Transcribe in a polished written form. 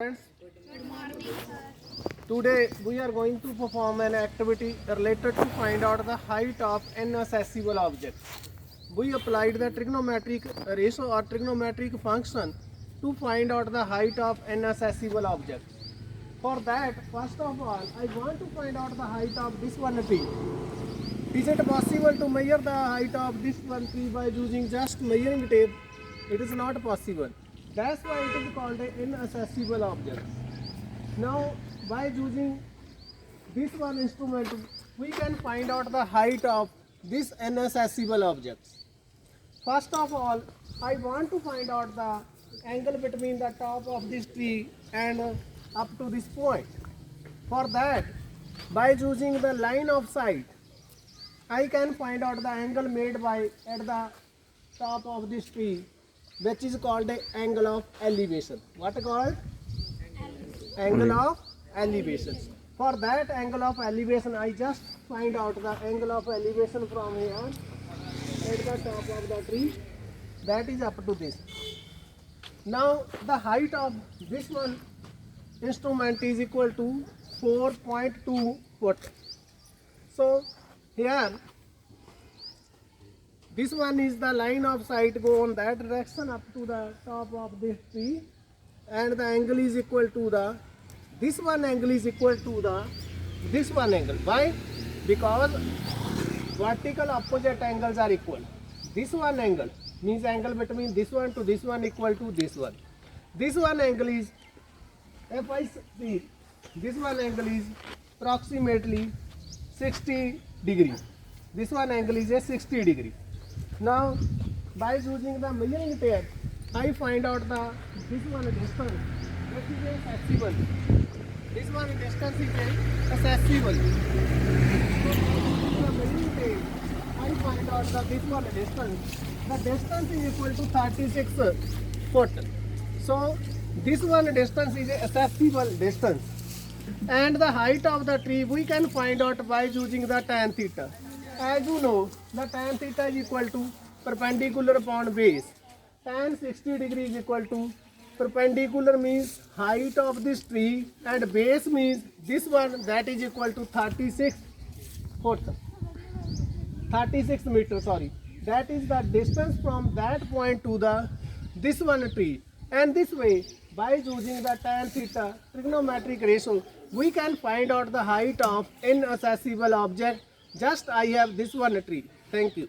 Friends, today we are going to perform an activity related to find out the height of inaccessible objects. We applied the trigonometric ratio or trigonometric function to find out the height of inaccessible objects. For that, first of all, I want to find out the height of this one tree. Is it possible to measure the height of this one tree by using just measuring tape? It is not possible. That's why it is called an inaccessible object. Now, by using this one instrument, we can find out the height of this inaccessible objects. First of all, I want to find out the angle between the top of this tree and up to this point. For that, by using the line of sight, I can find out the angle made by at the top of this tree, which is called the angle of elevation. What called? Angle of elevation. For that angle of elevation, I just find out the angle of elevation from here at the top of the tree. That is up to this. Now the height of this one instrument is equal to 4.2 foot. So here this one is the line of sight go on that direction up to the top of this tree, and the angle is equal to the this one angle is equal to the this one angle. Why? Because vertical opposite angles are equal. This one angle means angle between this one to this one equal to this one. This one angle is, if I see, this one angle is approximately 60 degree. This one angle is a 60 degree. Now, by using the measuring tape, I find out the this one distance. That is accessible. This one distance is accessible. So, by using the measuring tape, I find out the this one distance. The distance is equal to 36 foot. So, this one distance is a accessible distance. And the height of the tree we can find out by using the tan theta. As you know, the tan theta is equal to perpendicular upon base. Tan 60 degree is equal to perpendicular means height of this tree and base means this one, that is equal to 36 foot. 36 meters, sorry. That is the distance from that point to the this one tree. And this way, by using the tan theta trigonometric ratio, we can find out the height of inaccessible object. Just I have this one tree. Thank you.